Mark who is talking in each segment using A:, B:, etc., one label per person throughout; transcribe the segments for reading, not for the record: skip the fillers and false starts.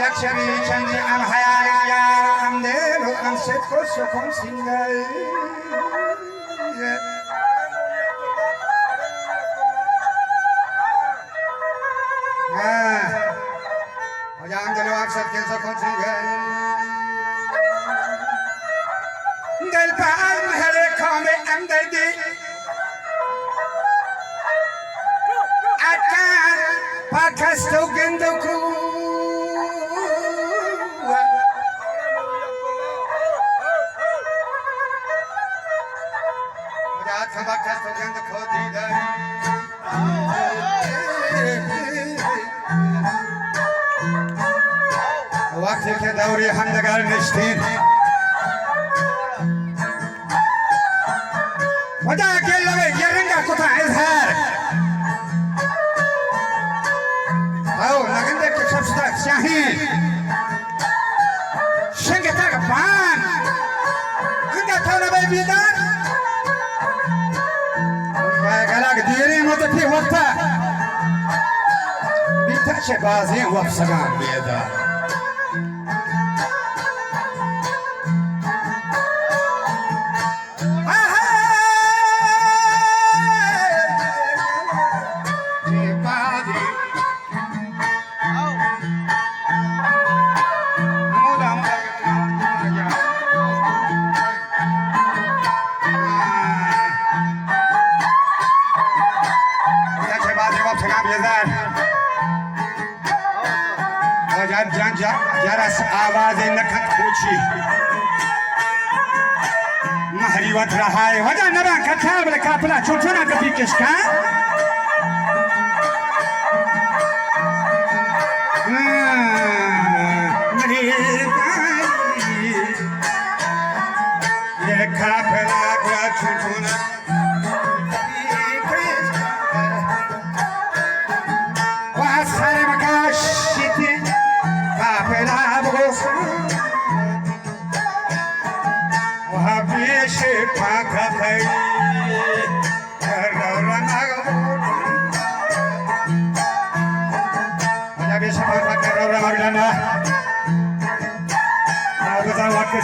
A: Yakshari Chandri Am Hayal Yar Am Delu Am Setko Sokom Singal Ojang Delu Am Setko Sokom Singal Del Pa Am Hele Kame Am Daldi Akan Pakasto Gendoku وقتی که دوری همدیگر نشتید و دا گلوه گرنگا کتا اظهار او نگنده که شبستا شاهین شنگتا بان انگا تولو بیدار گلاک دیری مدتی وقتا بیتا چه بازی وفسگان بیدار जरस आवाज नखत पूछी महरी वत रहा है वजह नबा कथा बले कापला छोटना कभी किसका ये कापला का छोटना वहाँ सारे मकाश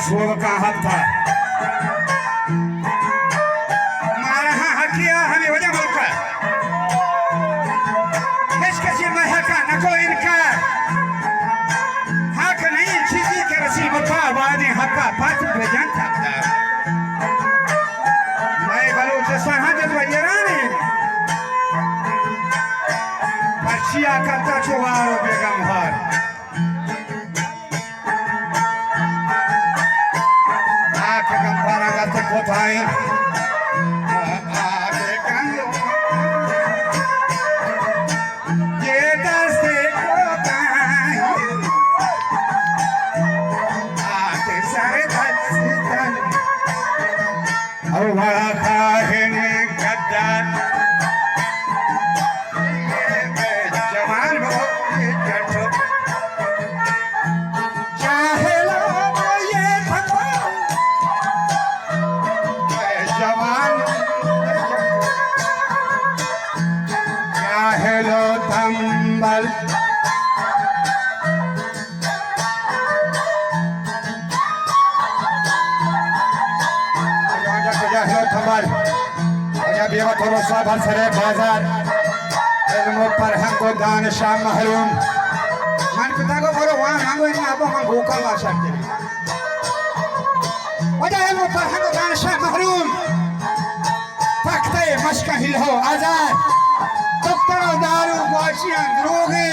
A: शोभ का हक था हमारा हक किया हमें वजह बोलकर किसी में हक न को इनका हक नहीं चीज़ी के रसील बता वादे हक का पाठ बेजान था मैं बलूचिस्तान हजत वज़ीरानी पर्चिया करता चुवारो बेगम हार कोठाएं आगे कंगो ये दस्ते कोठाएं आगे सारे दस्ते और वहाँ खाने गद्दा जवान हो ये जठो थोड़ा सा बसरे बाजार इल्मों पर हमको दानिशा महरूम मन पिता को बोलो वहाँ मांगो इन आपको हम भूखा बादशाह के लिए वजह इल्मों पर हमको दानिशा महरूम फक्ते मश्क हिल हो आजाद दफ्तरों दारू वाशियां द्रोगे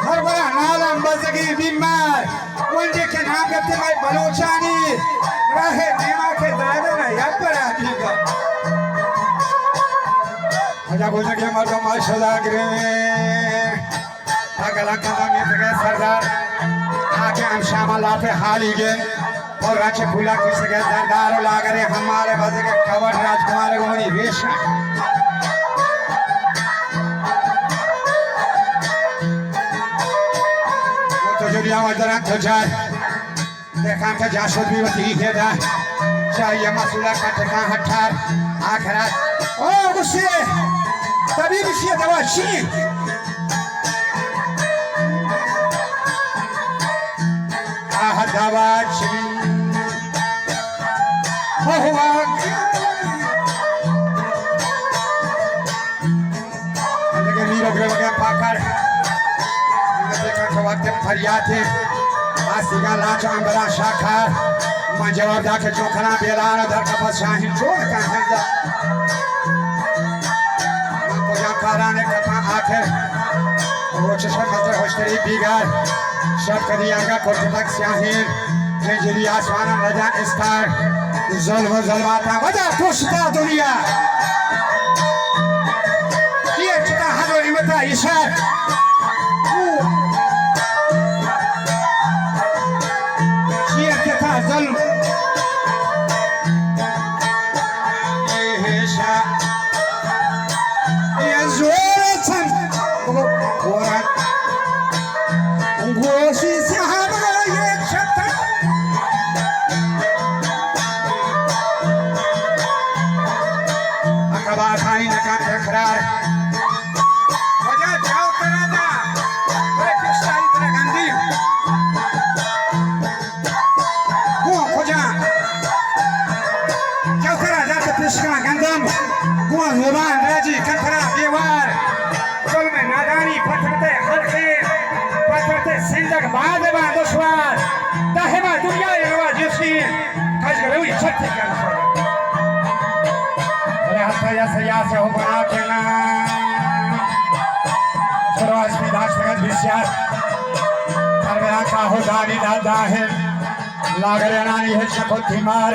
A: हर बड़ा नालम बजगी बीमार वंजे के नाम करते भाई बलोचानी रहे नेमा के दादे ना याद पर आती का आजा बोलने के मर्दों माशल्लाह गिरे अगला कदम ये तक सरदार आके हम शामिल आते हाली गें और राचे फूला किसी के सरदार लागरे हमारे बजे के कवर राजकुमार को नहीं वेश वो तो जो दिया वजरा तो जाए देखा कि जाशुद भी वती है दा चाहिए मसूला का ठिकाना हटार आखिरत ओ गुस्से तभी भी शी दवा शी फरियाते आसिगा लाच अंबरा शाखा मन जवाब दाके चोखना बेलार दर कपस शाहिन छोड़ का हंजा मन को जा काराने कथा आखिर वो चश्मा मजर होश्तरी बिगार शब कदियागा कोटक शाहिन नेजरी आसमान रजा इस्तार ज़ुल्म ज़ुल्माता वजह पुष्टा दुनिया ये चिता हरो इमता इशार ये चिता ज़ुल्म ये शा ये ज़ोर सन कोरन गोशी से हमारा ये चिता अकबार खानी नकान इकरार वजह जाओ कराना बड़े पिस्ताई तरह गंदी वो खोजा जाओ करा जाते पिस्का गंदम वो ज़ुबान राजी कंथरा दीवार कुल में नादानी पत्थरते हल्के पत्थरते सिंदक बाद दुश्वार ताहिमा दुनिया इनवा जिसकी कजगरुई छत्ती कर या से हो बना के ना सरवास में दाश तक विश्वास हर मेरा का हो दानी दादा है लागरे नानी है शको धीमार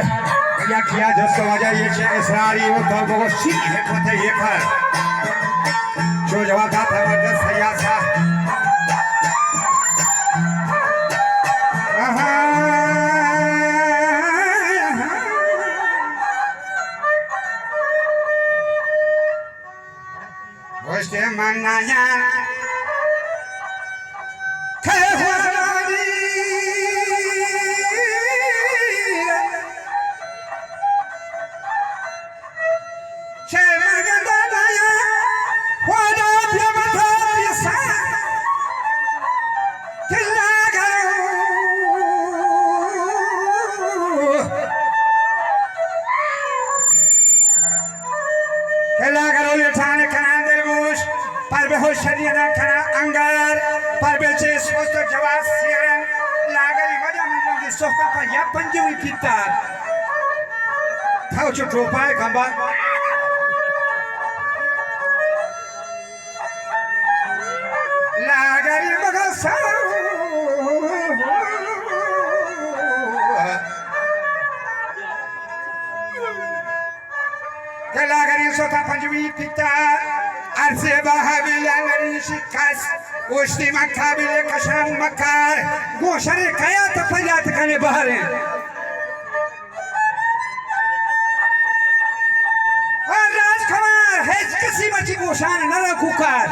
A: या किया जस्तो वजह ये छे इसरारी वो तो वो सीख है कोते ये कर जो जवाब था मर्द सयासा Oste manaya khawari chemaganda daya wada pyamata yasa kilagaru yatane kana Parbe hoşeriye kana angar parbe ce sosto jawab siren lagari wajah menjadi sohta pa ya panjui kita tahu cukup pai gambar lagari bagasa lagari sohta panjui kita Arse bahabilan shikas ushti makabile kashan makar goshare kaya tapayat kane bahare Raj Kumar hech kisi machi goshan nara kukar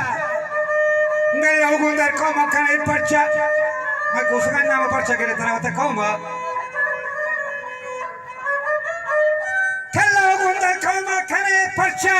A: ngai ogundar koma kane parcha ma goshan nama parcha kare tarawata koma kalla ogundar koma kane parcha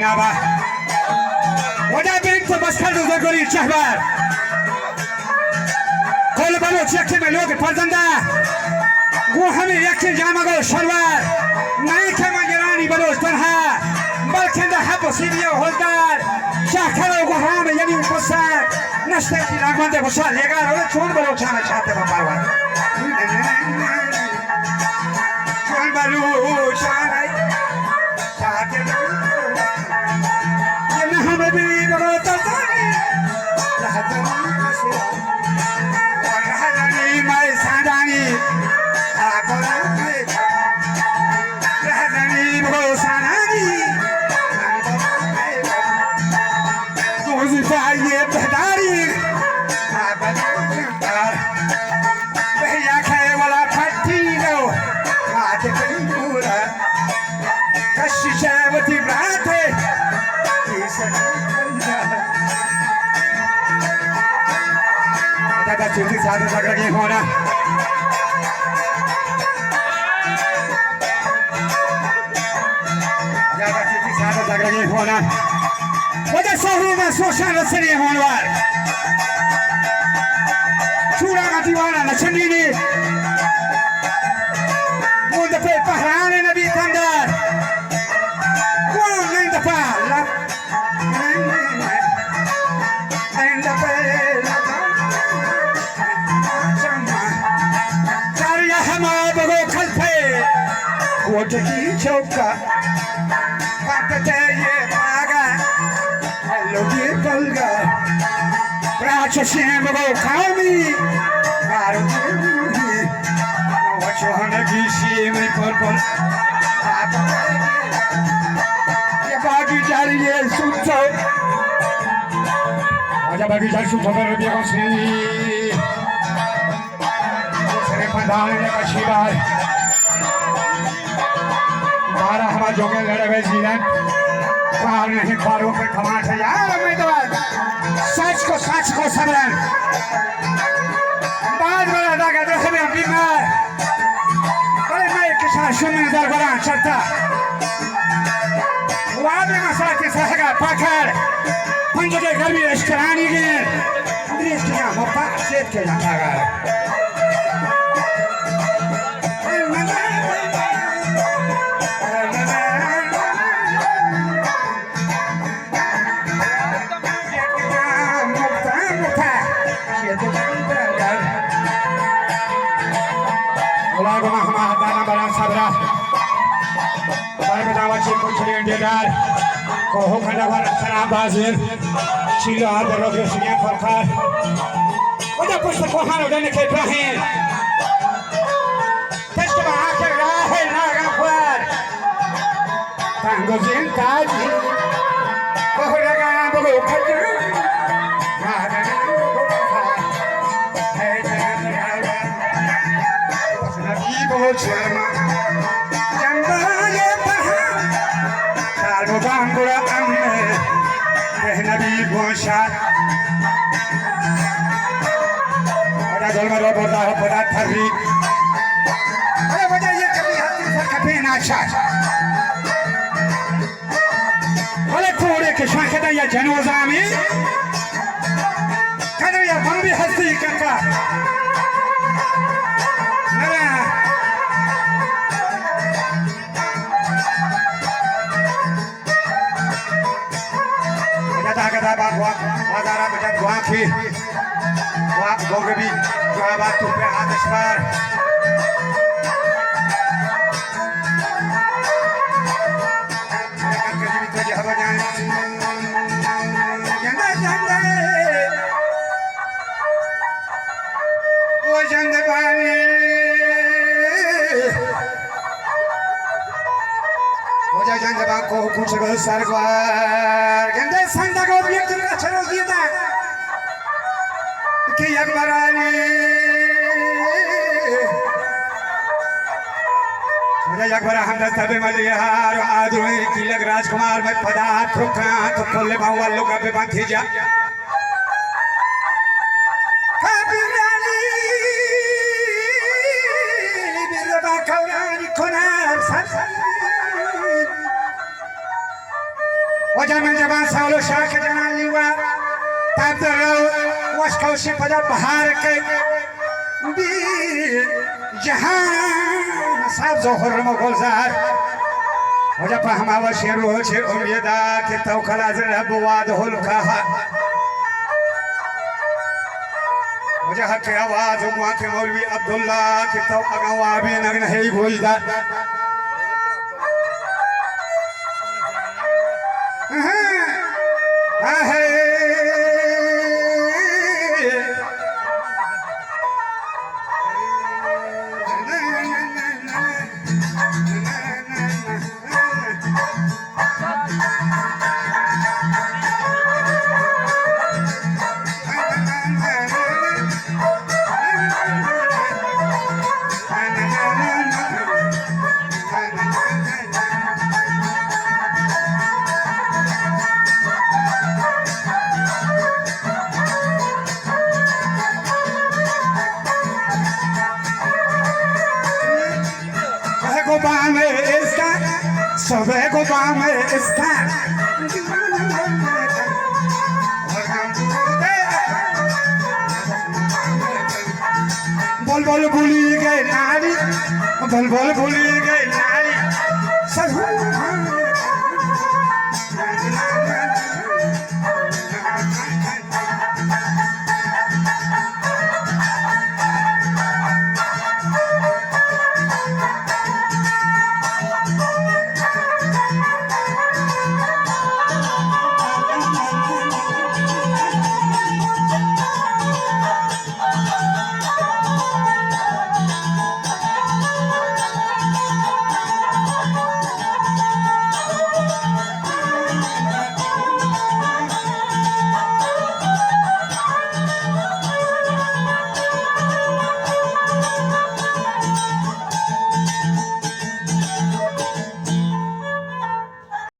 A: نابا ودا بینک تو بس کرد و گوری چهبر کل بلوچ یکی ملوک پرزنده گو همه یکی جامگو شلور نه که مگرانی بلوچ تنها بلکه ده حب و سیبی و هلدر شهکر و گوهام یعنی بسک نشته کی رنگونده بسال یگر اوله چون بلوچ همه شهده با پرور چون بلوچ همه شهده یه همه بی بگو تردانی لحظه ورحلني ما يسعدني رحلني بغوصاني جوزي فعي بهداري بهياك ولا فتيلو ما تكلمورا كشيشة وتبراتي दादा चूती साधु लग रही होना दादा चूती साधु लग रही होना वजह शहरों में सोशल रसनी होने वाल चूड़ा का दीवाना नचनी ने मुंडे पे पहराने नबी कंदर कौन नहीं दफा की चौका काटते ये पागा लोगी पलगा राक्षसी मगो खामी मारुति वचोहन की सीमी पर्पल ये बागी जारी ये सुतो आजा बागी जारी सुतो कर दिया कौन से पंडाल ने कशीबार हमारा हमारा जोगे लड़े हुए जीवन पार नहीं पारों पे खमाट है यार उम्मीदवार सच को समरन बाद में लगा के देखो मैं बीमार बड़े मैं किसान शुरू दरबार चलता वादे मसाला के सहगा पाकर पंजरे गर्मी रेस्टोरेंट के अंग्रेज के यहाँ मुफ्त सेट के जाता है Dar koho khana war sana bazir chilo ade roge sinya farkar oda pushta kohano dane ke Ibrahim tashba akhir rahe na gafar tango zin taji kohra ga bogo khaju nabi bogo chama Bangura amme nabi goshat oda dolmaro boda thari are boda ye kabhi hathi se kabhi na shah ole kore ke shakhada ya janoza mein kadar ya bambi hasti kaka nara Ada bawa bazar betul gua ki gua gogebi gua batu pe atas bar kan kerja itu aja apa jangan वो जंद पानी वो जंद बा को कुछ गल सरकार गंदे संदा को भी एक का चलो दिया था कि अकबर अली मुझे अकबर हमने तबे मलियार आदमी तिलक राजकुमार में पदार्थ रुका तो खोले बाहुआ लोग पे बांधी जा बोलो शाह के जना लिवा ताप दर वस्कौ से पदा बाहर के बी जहां साब जोहर मगोलजार वजह पर हमारा शेरो छे उम्मीदा के तौखला जरा बुवाद होल कहा वजह के आवाज उमा के मौलवी अब्दुल्ला के तो अगवा भी नगन है बोलदा Sobre Obama está बोल बोल भूली गए नारी बोल बोल भूली गए नारी सजू